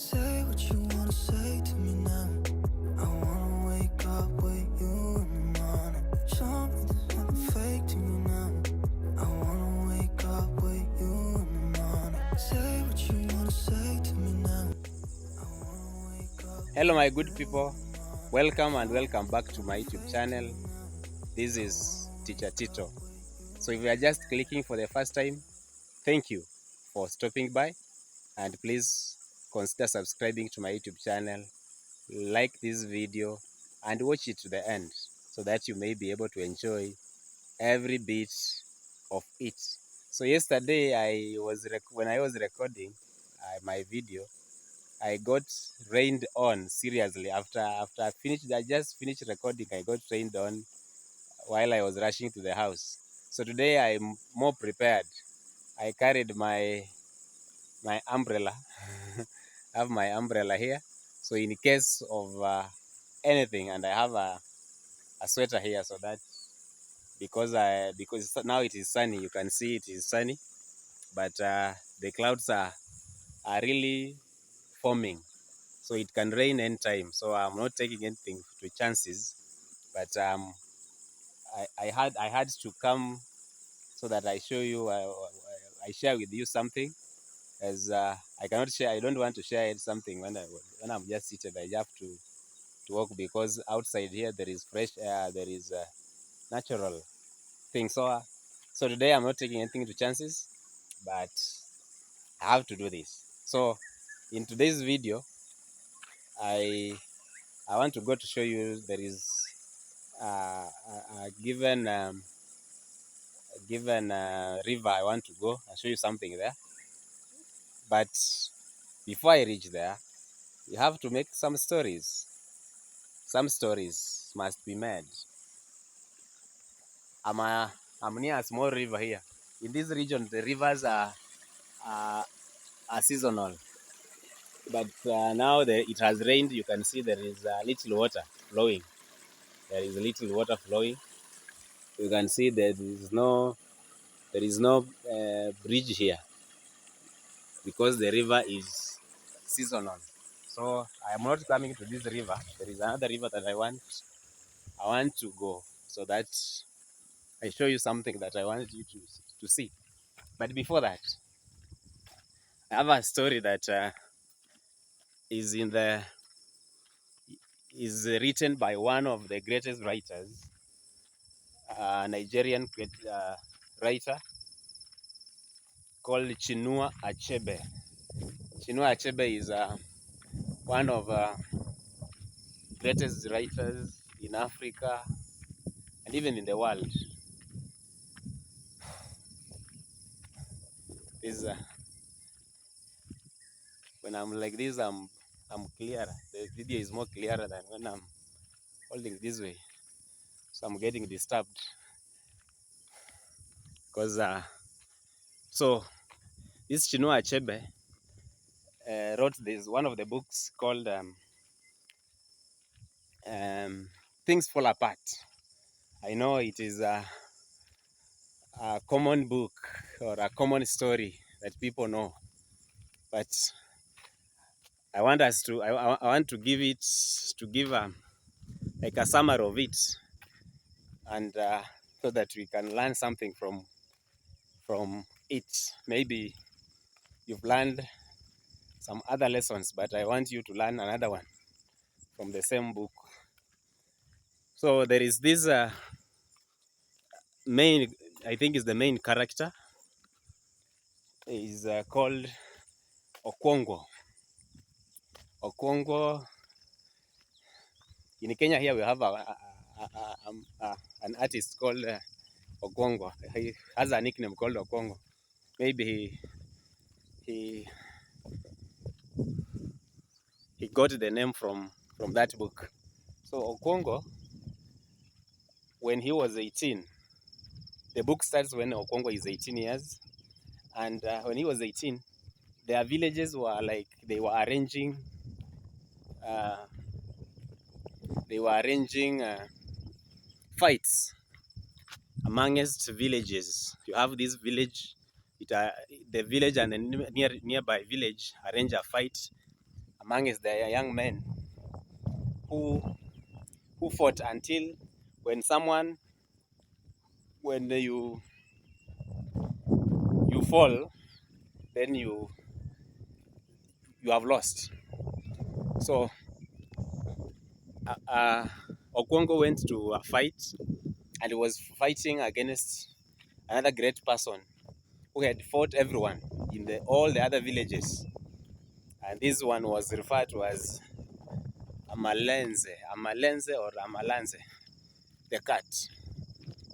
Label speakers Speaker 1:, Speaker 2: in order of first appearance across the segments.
Speaker 1: Say what you wanna say to me now. I wanna wake up with you in the morning. Show me there's nothing fake to you now. I wanna wake up with you in the morning. Say what you wanna say to me now. I wanna wake up.
Speaker 2: Hello my good people, welcome and welcome back to my YouTube channel. This is Teacher Tito. So if you are just clicking for the first time, thank you for stopping by, and please consider subscribing to my YouTube channel, like this video and watch it to the end so that you may be able to enjoy every bit of it. So yesterday when I was recording my video, I got rained on seriously. After I just finished recording, I got rained on while I was rushing to the house. So today I'm more prepared. I carried my umbrella. I have my umbrella here. So in case of anything, and I have a sweater here, so that because now it is sunny, you can see it is sunny, but the clouds are really forming. So it can rain anytime. So I'm not taking anything to chances, but I had to come so that I show you, I share with you something, as I cannot share. I don't want to share something when I'm just seated. I have to walk, because outside here there is fresh air, there is natural thing. So today I'm not taking anything to chances, but I have to do this. So in today's video, I I want to go to show you there is a given river I want to go and show you something there. But before I reach there, you have to make some stories. Some stories must be made. I'm near a small river here. In this region, the rivers are, are seasonal. But now it has rained. You can see there is little water flowing. There is little water flowing. You can see there is no bridge here, because the river is seasonal. So I am not coming to this river. There is another river that I want to go, so that I show you something that I want you to see. But before that, I have a story that is in the is written by one of the greatest writers, a Nigerian writer called Chinua Achebe. Chinua Achebe is one of greatest writers in Africa and even in the world. Is when I'm like this, I'm clearer. The video is more clearer than when I'm holding this way. So I'm getting disturbed because so this Chinua Achebe wrote this one of the books called Things Fall Apart. I know it is a common book or a common story that people know, but I want us to I want to give like a summary of it, and so that we can learn something from it. Maybe you've learned some other lessons, but I want you to learn another one from the same book. So there is this main, I think is the main character, is called Okwongo. Okwongo. In Kenya here we have an artist called Okwongo. He has a nickname called Okwongo. Maybe he he got the name from that book. So Okwongo, when he was 18, the book starts when Okwongo is 18 years, and when he was 18, their villages were like uh, they were arranging fights amongst villages. You have this village, the village and the nearby village arrange a fight amongst the young men who fought until when someone when you fall, then you have lost. So Okwongo went to a fight, and he was fighting against another great person who had fought everyone in all the other villages. And this one was referred to as Amalenze or Amalanze, the cat.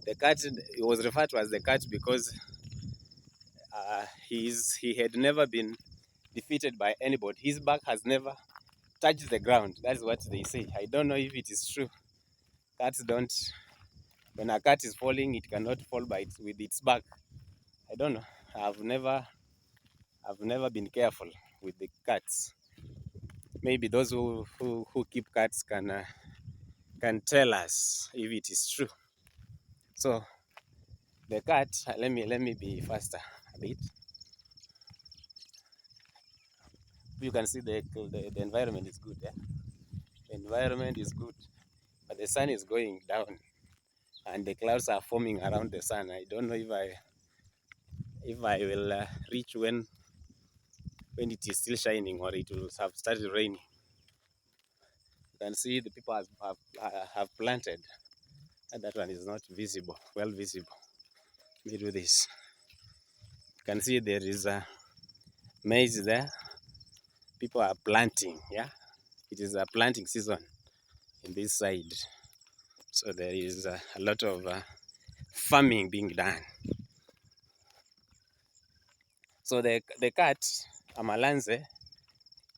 Speaker 2: The cat, it was referred to as the cat because he had never been defeated by anybody. His back has never touched the ground. That's what they say. I don't know if it is true. Cats don't. When a cat is falling, it cannot fall with its back. I don't know. I've never been careful with the cats. Maybe those who keep cats can tell us if it is true. So the cat, let me be faster a bit. You can see the environment is good. Yeah? The environment is good, but the sun is going down, and the clouds are forming around the sun. I don't know if I will reach when it is still shining, or it will have started raining. You can see the people have planted, and that one is not visible, well visible. Let me do this. You can see there is a maize there. People are planting. Yeah, it is a planting season in this side, so there is a lot of farming being done. So the cat Amalanze,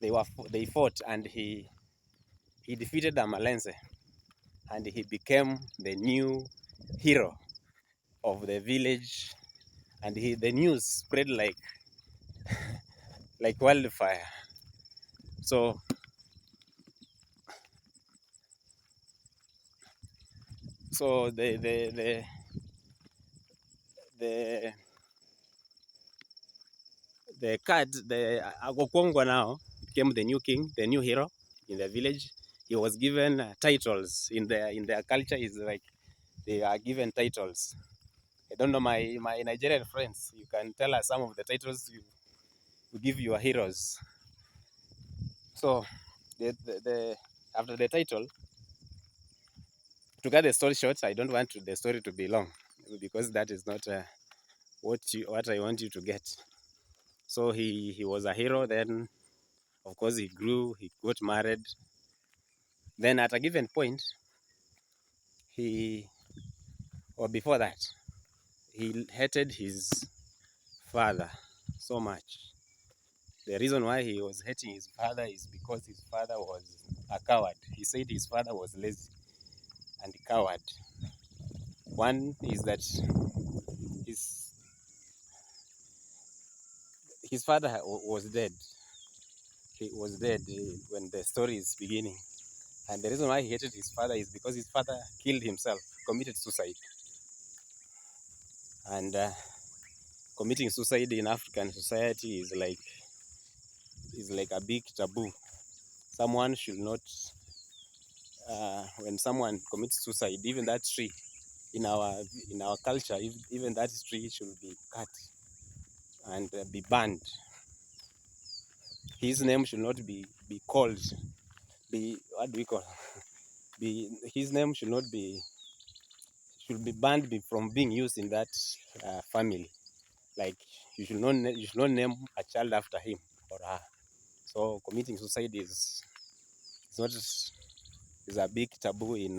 Speaker 2: they fought, and he defeated Amalanze, and he became the new hero of the village, and the news spread like wildfire. So the cat, the Agokongwa now became the new king, the new hero in the village. He was given titles in their culture. Is like they are given titles. I don't know, my Nigerian friends, you can tell us some of the titles you give your heroes. So the after the title, to cut the story short, I don't want the story to be long because that is not what I want you to get. So he was a hero. Then of course he grew. He got married. Then at a given point, before that, he hated his father so much. The reason why he was hating his father is because his father was a coward. He said his father was lazy and coward. One is that his father was dead. He was dead when the story is beginning. And the reason why he hated his father is because his father killed himself, committed suicide. And committing suicide in African society is like a big taboo. Someone should not, when someone commits suicide, even that tree in our culture, even that tree should be cut and be banned. His name should not be called. What do we call? His name should be banned from being used in that family. Like you should not name a child after him or her. So committing suicide is a big taboo in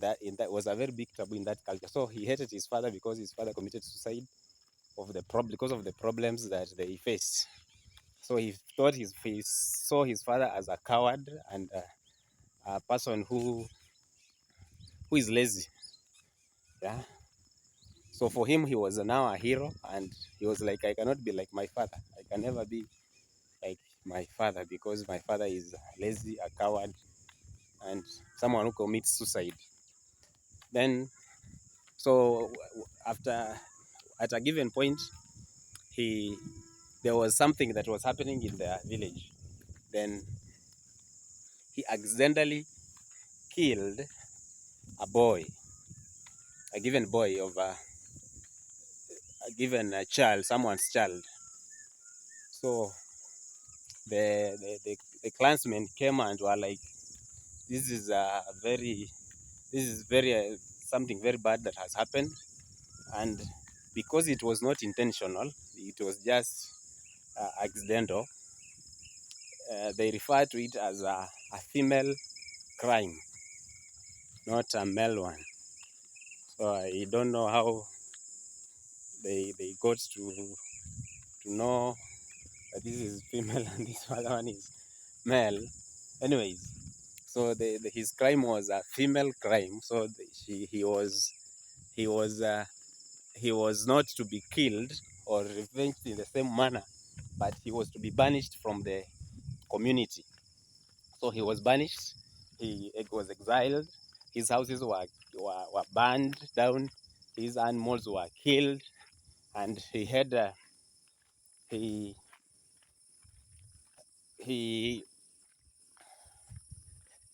Speaker 2: that was a very big taboo in that culture. So he hated his father because his father committed suicide because of the problems that they faced. So he saw his father as a coward and a person who is lazy. Yeah. So for him, he was now a hero, and he was like, I cannot be like my father. I can never be like my father because my father is lazy, a coward, and someone who commits suicide. Then, so at a given point, there was something that was happening in the village. then he accidentally killed a boy, a given boy of a given child, someone's child. So the clansmen came and were like, this is a very, something very bad that has happened. And because it was not intentional, it was just accidental, they refer to it as a female crime, not a male one. So I don't know how they got to know that this is female and this other one is male. Anyways, so his crime was a female crime. So he was he was not to be killed or revenged in the same manner, but he was to be banished from the community. So he was banished. He was exiled. His houses were burned down. His animals were killed, and he he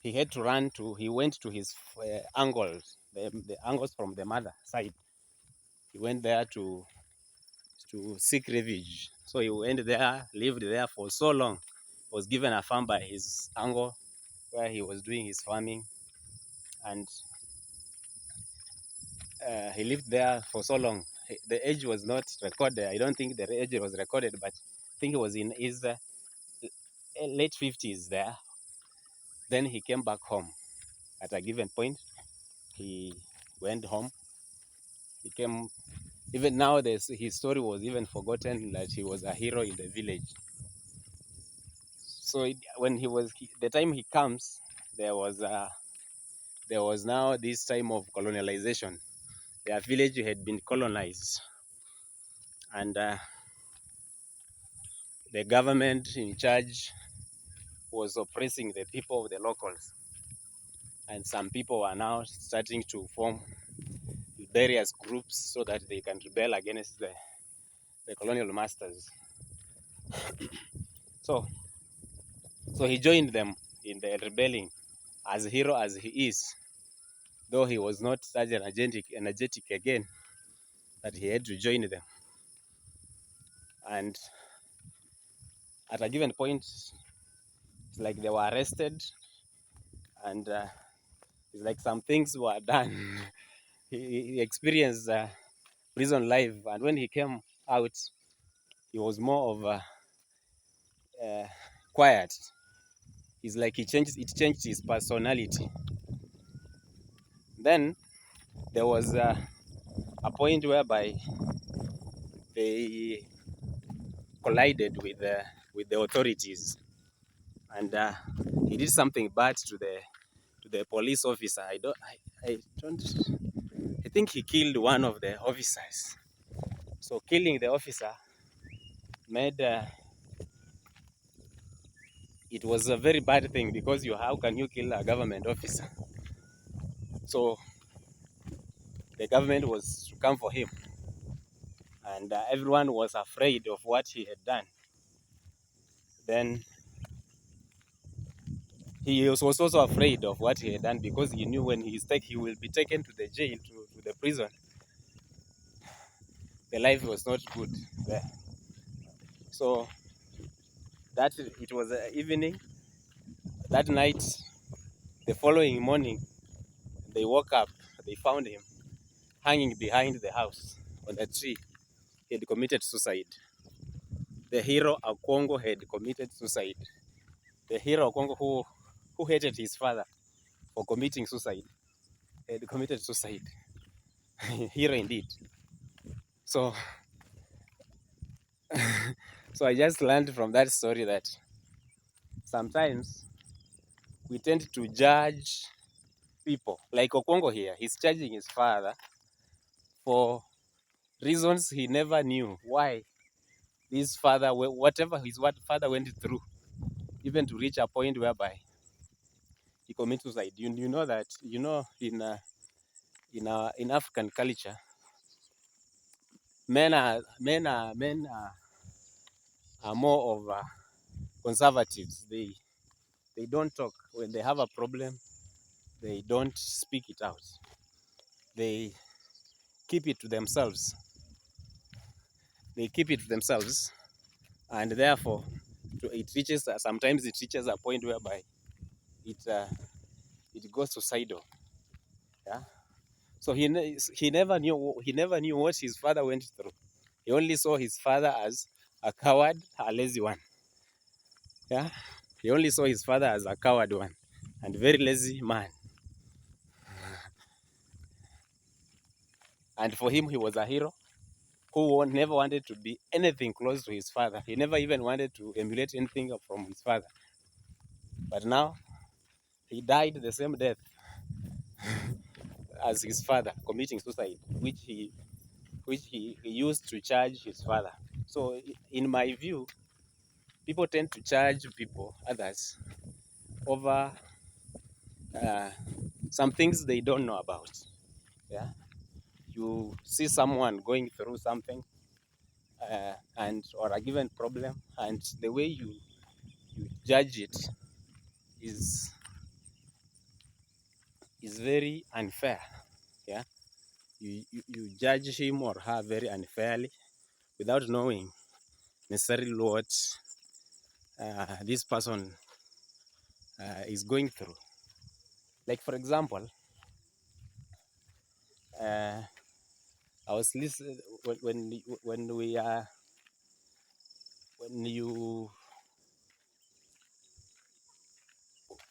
Speaker 2: he had to run to. He went to his uncles, the uncles from the mother side. He went there to seek refuge. So he went there, lived there for so long. Was given a farm by his uncle where he was doing his farming, and he lived there for so long. The age was not recorded. I don't think the age was recorded, but I think he was in his late 50s there. Then he came back home. At a given point, he went home. He came. Even now, his story was even forgotten that he was a hero in the village. So when the time he comes, there was now this time of colonialization. Their village had been colonized, and the government in charge was oppressing the people, the locals, and some people are now starting to form various groups so that they can rebel against the colonial masters. So he joined them in the rebelling, as hero as he is, though he was not such energetic again, that he had to join them. And at a given point, it's like they were arrested, and it's like some things were done. he experienced prison life, and when he came out, he was more of quiet. It's like it changed his personality. Then there was a point whereby they collided with the authorities, and he did something bad to the police officer. I don't. I think he killed one of the officers. So killing the officer made it was a very bad thing, because how can you kill a government officer? So the government was to come for him, and everyone was afraid of what he had done. Then he was also afraid of what he had done, because he knew when he will be taken to the jail, to the prison. The life was not good there. So that it was evening. That night, the following morning, they woke up. They found him hanging behind the house on a tree. He had committed suicide. The hero Akongo had committed suicide. The hero Akongo, who hated his father for committing suicide, had committed suicide. Hero indeed. So, so I just learned from that story that sometimes we tend to judge people. Like Okongo here, he's judging his father for reasons he never knew. Why his father, whatever his father went through, even to reach a point whereby he commits suicide. You know that, in African culture, men are more of conservatives, they don't talk. When they have a problem, they don't speak it out. They keep it to themselves. They keep it to themselves, and therefore, it reaches sometimes it reaches a point whereby it goes suicidal. Yeah. So he never knew what his father went through. He only saw his father as a coward, a lazy one. Yeah. He only saw his father as a coward one and very lazy man. And for him, he was a hero who never wanted to be anything close to his father. He never even wanted to emulate anything from his father. But now he died the same death as his father, committing suicide, which he used to charge his father. So in my view, people tend to charge others, over uh, some things they don't know about. Yeah, you see someone going through something, and or a given problem, and the way you judge it is very unfair. Yeah, you judge him or her very unfairly without knowing necessarily what this person is going through. Like for example, uh, I was listening when we when you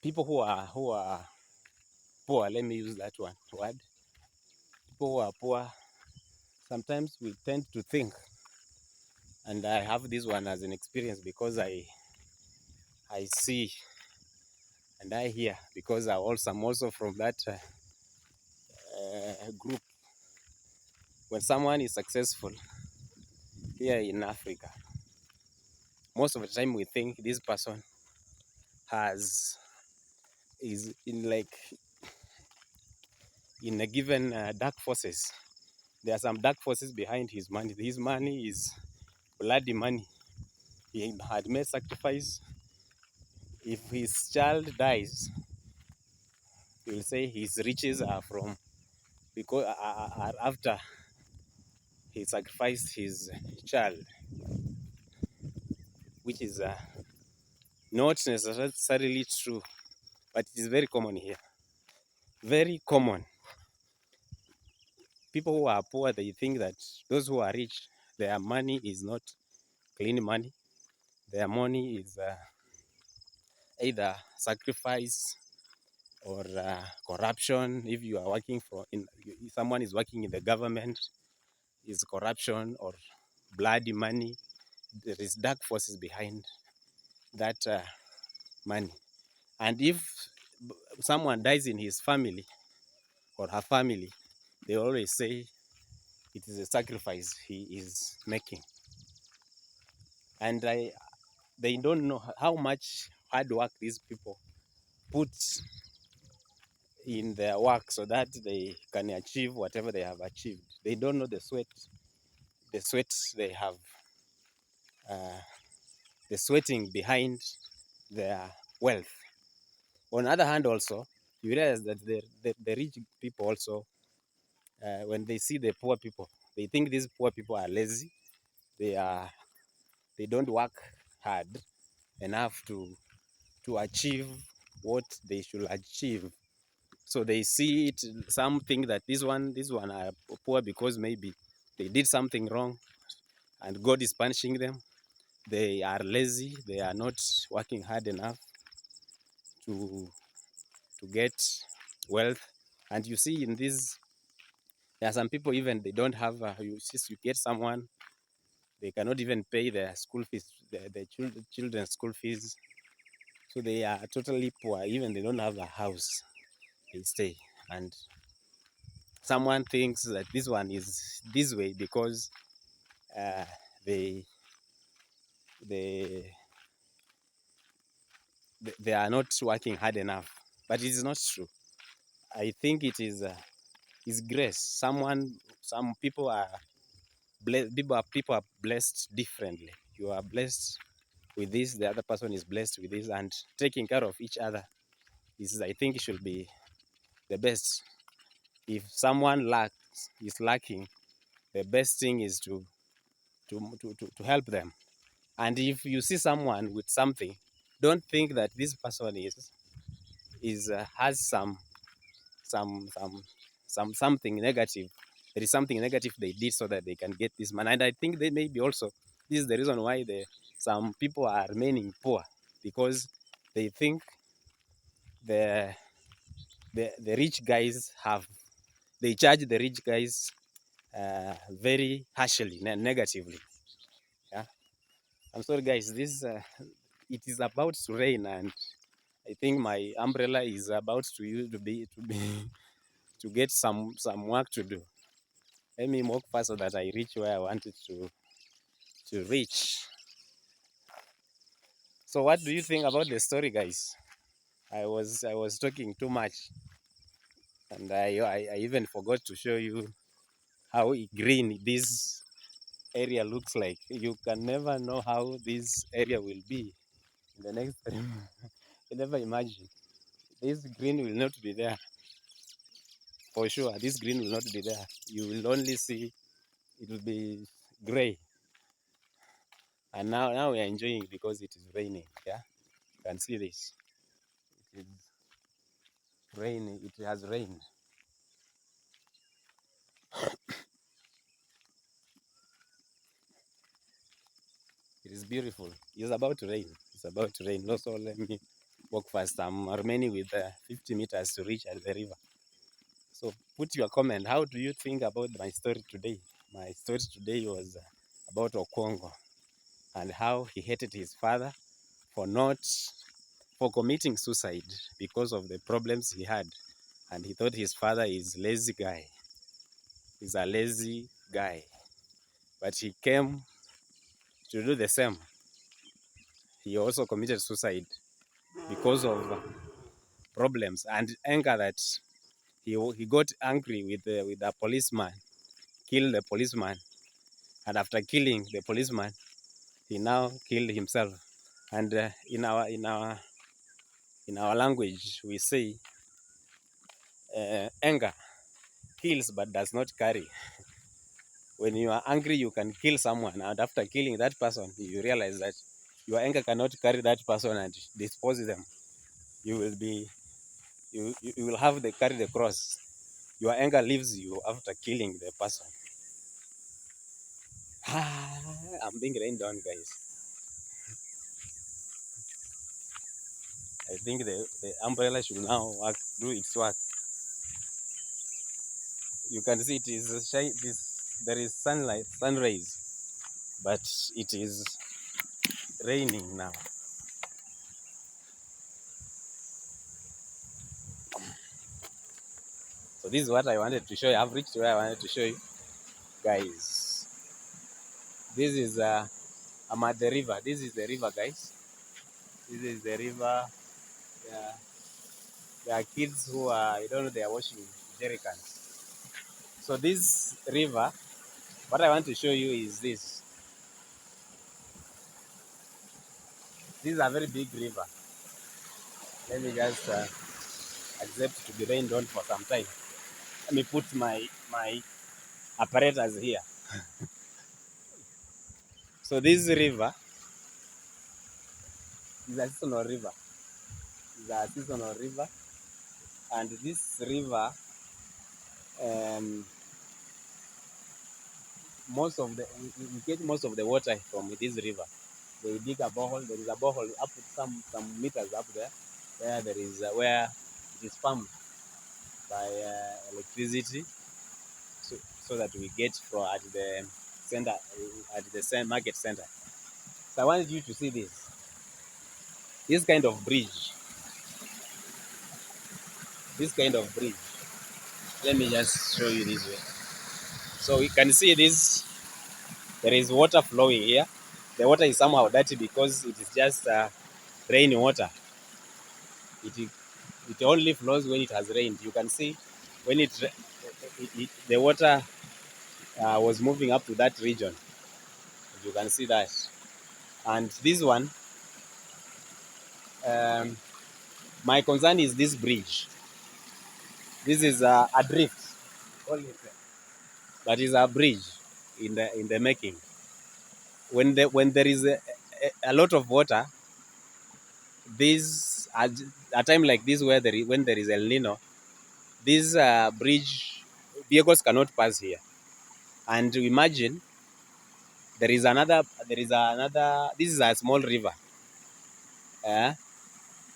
Speaker 2: people who are poor. Let me use that word. People who are poor. Sometimes we tend to think, and I have this one as an experience because I see and I hear because I'm also from that group. When someone is successful here in Africa, most of the time we think this person has is in like in a given dark forces. There are some dark forces behind his money. His money is bloody money. He had made sacrifice. If his child dies, he will say his riches are from because are after he sacrificed his child, which is not necessarily true, but it is very common here. Very common. People who are poor, they think that those who are rich, their money is not clean money. Their money is either sacrifice or corruption. If you are working if someone is working in the government, is corruption or bloody money. There is dark forces behind that money. And if someone dies in his family or her family, they always say it is a sacrifice he is making. And they don't know how much hard work these people put in their work so that they can achieve whatever they have achieved. They don't know the sweat they have, uh, the sweating behind their wealth. On the other hand, also, you realize that the rich people also, when they see the poor people, they think these poor people are lazy. They are they don't work hard enough to achieve what they should achieve. So they see it, some think that this one are poor because maybe they did something wrong and God is punishing them. They are lazy, they are not working hard enough to get wealth. And you see in this, there are some people even they don't have you get someone, they cannot even pay their school fees, their children's school fees. So they are totally poor, even they don't have a house they stay. And someone thinks that this one is this way because uh, they they they are not working hard enough, but it is not true. I think it is grace. Some people are blessed. People are blessed differently. You are blessed with this, the other person is blessed with this, and taking care of each other is, I think, should be the best. If someone is lacking, the best thing is to help them. And if you see someone with something, don't think that this person is has some something negative. There is something negative they did so that they can get this man. And I think they may be also, this is the reason why some people are remaining poor, because they think the the rich guys have, they charge the rich guys very harshly, negatively. Yeah, I'm sorry guys, this it is about to rain, and I think my umbrella is about to use to be to get some work to do. Let me walk fast so that I reach where I wanted to reach. So what do you think about the story, guys? I was talking too much, and I even forgot to show you how green this area looks like. You can never know how this area will be in the next 3 months. You never imagine. This green will not be there for sure. This green will not be there. You will only see it will be gray. And now we are enjoying because it is raining. Yeah, you can see this. It is raining. It has rained. It is beautiful. It's about to rain. It's about to rain. Also, let me walk fast. I'm remaining with 50 meters to reach at the river. So put your comment. How do you think about my story today? My story today was about Okongo and how he hated his father for not for committing suicide because of the problems he had, and he thought his father is lazy guy. He's a lazy guy, but he came to do the same. He also committed suicide because of problems and anger that he got angry with the policeman, killed the policeman, and after killing the policeman, he now killed himself. And in our language, we say anger kills but does not carry. When you are angry, you can kill someone, and after killing that person, you realize that your anger cannot carry that person and dispose them. You will be you will have the carry the cross. Your anger leaves you after killing the person. I'm being rained on, guys. I think the umbrella should now do its work. You can see it is there is sunlight, sun rays, but it is raining now. So this is what I wanted to show you. I've reached where I wanted to show you, guys. This is I'm at the river. This is the river, guys. This is the river. Yeah, there are kids who are, I don't know, they are washing jerry cans. So this river, what I want to show you is this. This is a very big river. Let me just accept to be rained on for some time. Let me put my apparatus here. So this river is a seasonal river. It's a seasonal river, and this river, um, we get most of the water from this river. They dig a borehole. There is a borehole up some meters up there, where there is where it is pumped by electricity, so that we get from at the center, at the market center. So I wanted you to see this kind of bridge. This kind of bridge. Let me just show you this way. So you can see this. There is water flowing here. The water is somehow dirty because it is just rainy water. It only flows when it has rained. You can see when the water was moving up to that region. You can see that. And this one, Um, my concern is this bridge. This is a drift, but is a bridge in the making. When there is a lot of water, this a time like this where when there is El Nino, this bridge vehicles cannot pass here. And imagine there is another. This is a small river, uh,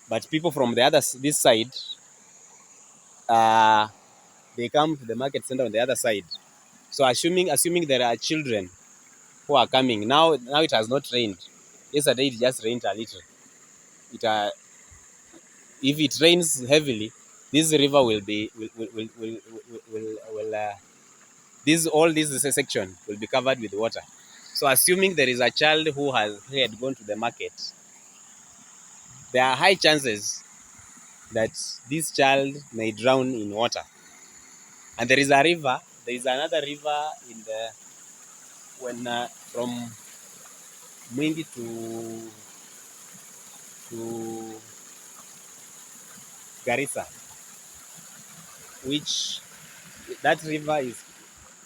Speaker 2: but people from this side, uh, they come to the market center on the other side. So assuming there are children who are coming now, it has not rained. Yesterday it just rained a little. It If it rains heavily, this river will be will this all this section will be covered with water. So assuming there is a child who had gone to the market, there are high chances that this child may drown in water. And there is a river. There is another river in the when from Mwingi to Garissa, which that river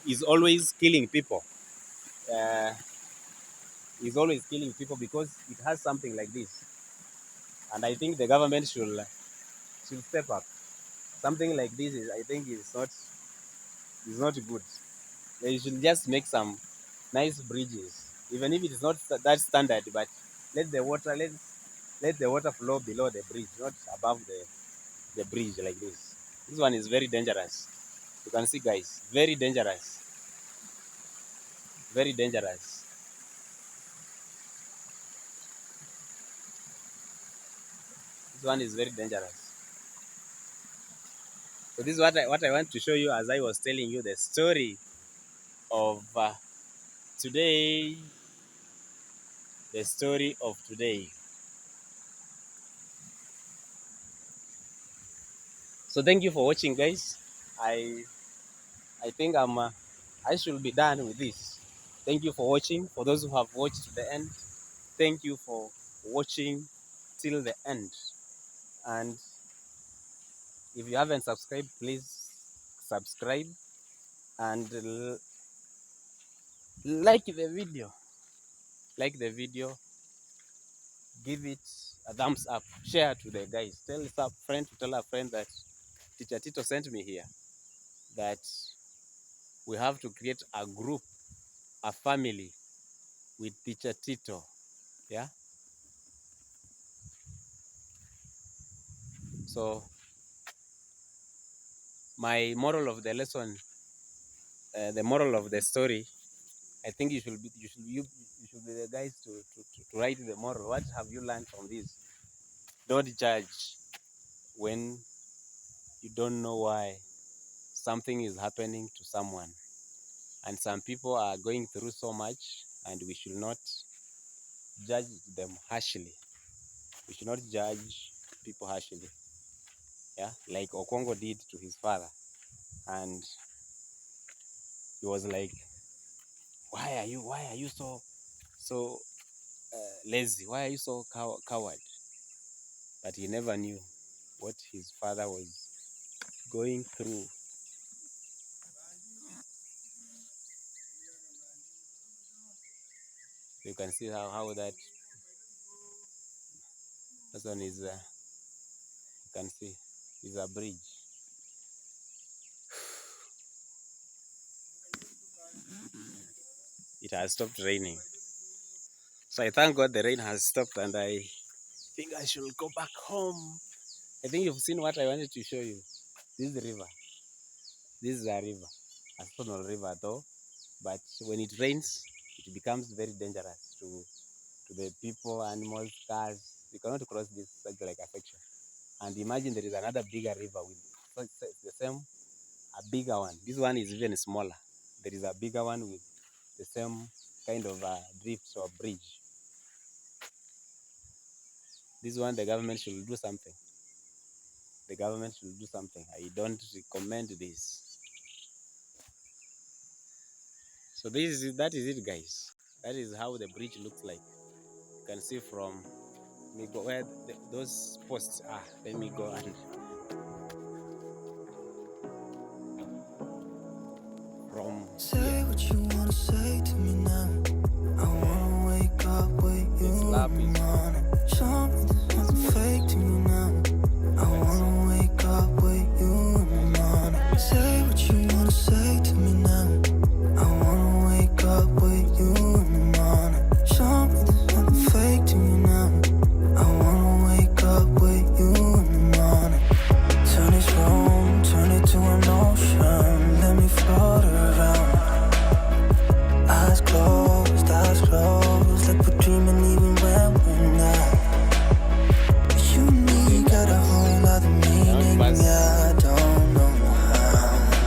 Speaker 2: is always killing people. Uh, is always killing people because it has something like this. And I think the government should step up. Something like this I think is not good. They should just make some nice bridges, even if it is not that standard. But let the water let the water flow below the bridge, not above the bridge like this. This one is very dangerous. You can see, guys, very dangerous, very dangerous. This one is very dangerous. So this is what I want to show you as I was telling you the story of today. The story of today. So thank you for watching, guys. I I think I should be done with this. Thank you for watching. For those who have watched to the end, thank you for watching till the end. And if you haven't subscribed, please subscribe and like the video. Like the video, give it a thumbs up, share to the guys. Tell a friend to tell a friend that Teacher Tito sent me here. That we have to create a group, a family with Teacher Tito. Yeah. So my moral of the lesson, the moral of the story, I think you should be the guys to write the moral. What have you learned from this? Don't judge when you don't know why something is happening to someone. And some people are going through so much, and we should not judge them harshly. We should not judge people harshly. Yeah, like Okongo did to his father. And he was like, why are you so lazy? Why are you so coward? But he never knew what his father was going through. You can see how that one is. You can see is a bridge. It has stopped raining, so I thank God the rain has stopped, and I think I should go back home. I think you've seen what I wanted to show you. This is the river. This is a river, a small river though. But when it rains, it becomes very dangerous to the people, animals, cars. You cannot cross this such like a section. And imagine there is another bigger river with the same, a bigger one. This one is even smaller. There is a bigger one with the same kind of drift or bridge. This one, the government should do something. The government should do something. I don't recommend this. So that is it, guys. That is how the bridge looks like. You can see from Let me go where those posts are. Let me go and from
Speaker 1: Say
Speaker 2: here.
Speaker 1: what you wanna say to me now. I wanna wake up with you
Speaker 2: This
Speaker 1: in
Speaker 2: lap
Speaker 1: the
Speaker 2: is
Speaker 1: morning. Show me there's nothing fake to me now. I wanna wake up with you in the morning. Say what you wanna say to me now. I wanna wake up with you in the morning. Show me there's nothing fake to me now. I wanna wake up with you in the morning. Turn this room, turn it to an ocean. Let me float around. Eyes closed, like we're dreaming even when we're not. You and me got a whole other meaning, I don't know how.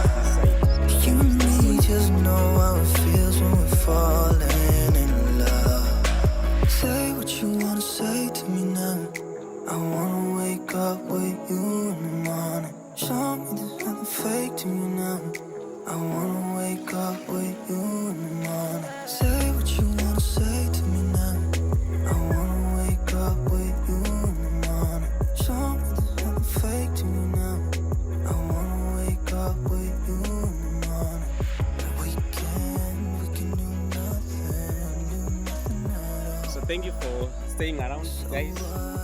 Speaker 1: You and me just know how it feels when we're falling in love. Say what you wanna say to me now. I wanna wake up with you in the morning. Show me there's nothing fake to me now. I wanna wake up with you in the morning. Say what you wanna say to me now. I wanna wake up with you in the morning. Show me there's nothing fake to me now. I wanna wake up with you in the morning. We can do nothing at all.
Speaker 2: So thank you for staying around, guys.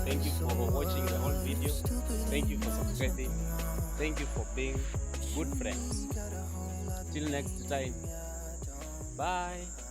Speaker 2: Thank you for watching the whole video. Thank you for subscribing. Thank you for being good friends. Till next time. Bye.